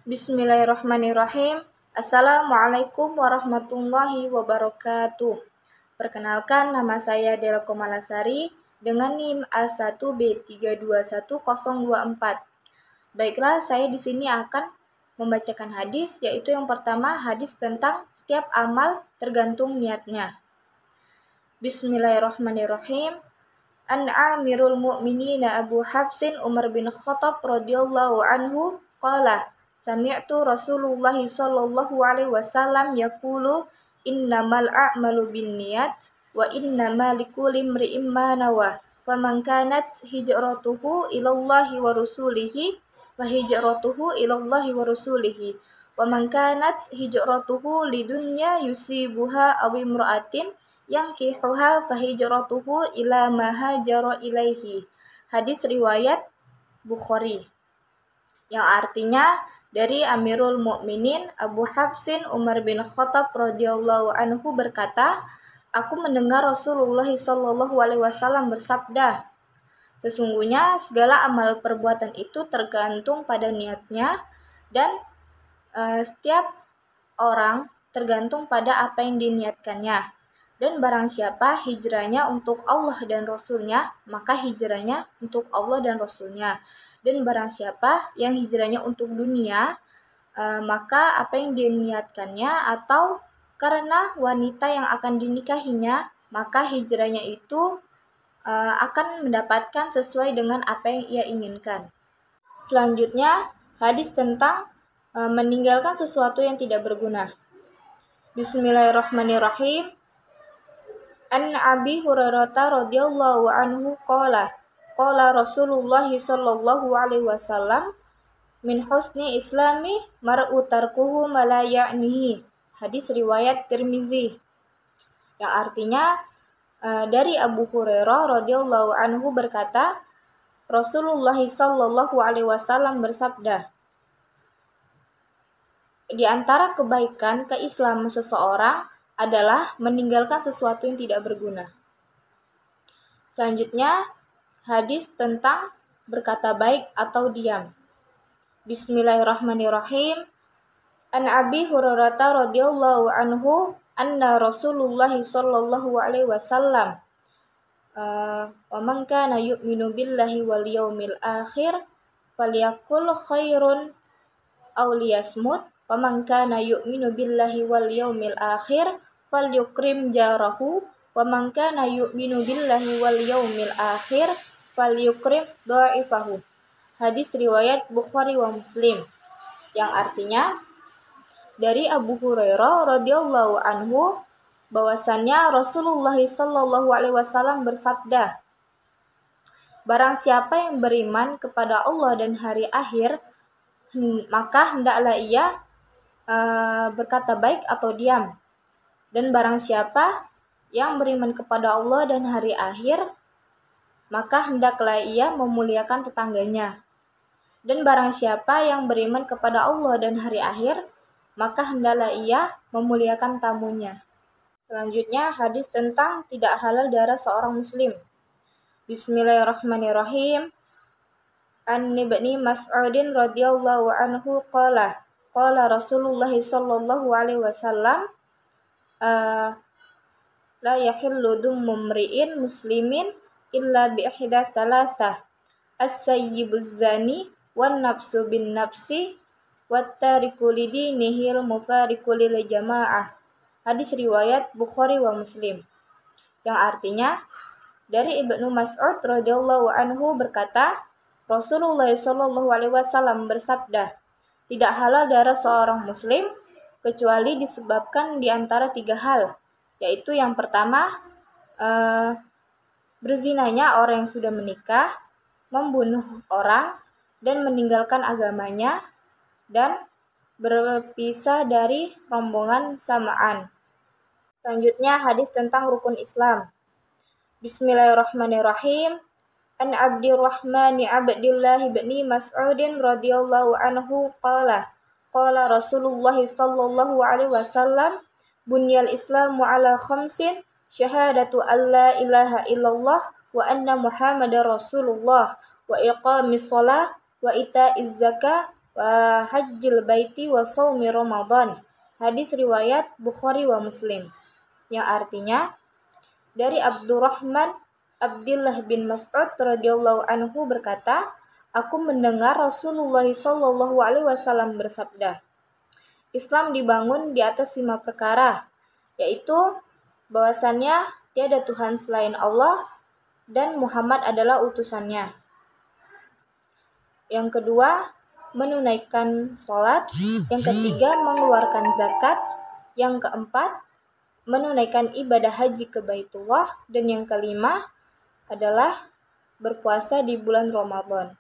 Bismillahirrahmanirrahim. Assalamualaikum warahmatullahi wabarakatuh. Perkenalkan, nama saya Delko Malasari dengan NIM A1B321024. Baiklah, saya di sini akan membacakan hadis, yaitu yang pertama hadis tentang setiap amal tergantung niatnya. Bismillahirrahmanirrahim. An Amirul Mu'minina Abu Hafsin Umar bin Khattab radhiyallahu anhu qala sami'tu Rasulullah sallallahu alaihi wasallam yaqulu innamal a'malu binniyat wa innama likulli imri'in ma nawa faman kanat hijratuhu ilallahi wa rasulihi wa hijratuhu ilallahi wa rasulihi wa man kanat hijratuhu lidunya yusibuha aw imra'atin yankihuha fahijratuhu ila ma hajara ilaihi. Hadis riwayat Bukhari. Yang artinya dari Amirul Mukminin Abu Hafsin Umar bin Khattab radhiyallahu anhu berkata, aku mendengar Rasulullah sallallahu alaihi wasallam bersabda, sesungguhnya segala amal perbuatan itu tergantung pada niatnya dan setiap orang tergantung pada apa yang diniatkannya. Dan barang siapa hijrahnya untuk Allah dan Rasulnya, maka hijrahnya untuk Allah dan Rasulnya. Dan barang siapa yang hijrahnya untuk dunia, maka apa yang diniatkannya atau karena wanita yang akan dinikahinya, maka hijrahnya itu akan mendapatkan sesuai dengan apa yang ia inginkan. Selanjutnya, hadis tentang meninggalkan sesuatu yang tidak berguna. Bismillahirrahmanirrahim. An Abi Hurairah radhiyallahu anhu qala Rasulullah sallallahu alaihi wasallam min husni islami mar'u tarkuhu ma la ya'nihi. Hadis riwayat Tirmizi. Yang artinya dari Abu Hurairah radhiyallahu anhu berkata, Rasulullah sallallahu alaihi wasallam bersabda, di antara kebaikan keislaman seseorang adalah meninggalkan sesuatu yang tidak berguna. Selanjutnya, hadis tentang berkata baik atau diam. Bismillahirrahmanirrahim. An Abi Hurairah radhiyallahu anhu anna Rasulullah sallallahu alaihi wasallam wa man kana yu'minu billahi wal yaumil akhir falyakul khairun aw liyasmut wa man kana yu'minu billahi wal yaumil akhir falyukrim jarahu wa man kana yu'minu billahi wal yaumil akhir falyukrim dha'ifahu. Hadis riwayat Bukhari wa Muslim. Yang artinya dari Abu Hurairah radhiyallahu anhu bahwasannya Rasulullah sallallahu alaihi wasallam bersabda, barang siapa yang beriman kepada Allah dan hari akhir, maka hendaklah ia berkata baik atau diam. Dan barang siapa yang beriman kepada Allah dan hari akhir, maka hendaklah ia memuliakan tetangganya. Dan barang siapa yang beriman kepada Allah dan hari akhir, maka hendaklah ia memuliakan tamunya. Selanjutnya, hadis tentang tidak halal darah seorang muslim. Bismillahirrahmanirrahim. An Ibni Mas'udin radhiyallahu anhu qala Rasulullah sallallahu alaihi wasallam la yahillu dummu mri'in muslimin illa bi ihda thalathah as-sayyibuz zani wan nafsu bin nafsi wat tariku lidinihi al mufariqu lil jamaah. Hadis riwayat Bukhari wa Muslim. Yang artinya dari Ibnu Mas'ud radhiyallahu anhu berkata, Rasulullah sallallahu alaihi wasallam bersabda, tidak halal darah seorang muslim kecuali disebabkan di antara 3 hal, yaitu yang pertama berzinanya orang yang sudah menikah, membunuh orang dan meninggalkan agamanya, dan berpisah dari rombongan samaan. Selanjutnya hadis tentang rukun Islam. Bismillahirrahmanirrahim. An Abdurrahman Abdillah bin Mas'udin radhiyallahu anhu qala Rasulullah sallallahu alaihi wasallam bunyal islamu ala khamsin syahadatu an la ilaha illallah wa anna muhammadar rasulullah wa iqamis shalah wa ita'iz zakah wa hajjil baiti wa shaumi Ramadan. Hadis riwayat Bukhari wa Muslim. Yang artinya dari Abdullah bin Mas'ud radhiyallahu anhu berkata, aku mendengar Rasulullah sallallahu alaihi wasallam bersabda, Islam dibangun di atas 5 perkara, yaitu bahwasannya tiada Tuhan selain Allah dan Muhammad adalah utusannya. Yang kedua, menunaikan sholat. Yang ketiga, mengeluarkan zakat. Yang keempat, menunaikan ibadah haji ke Baitullah. Dan yang kelima adalah berpuasa di bulan Ramadan.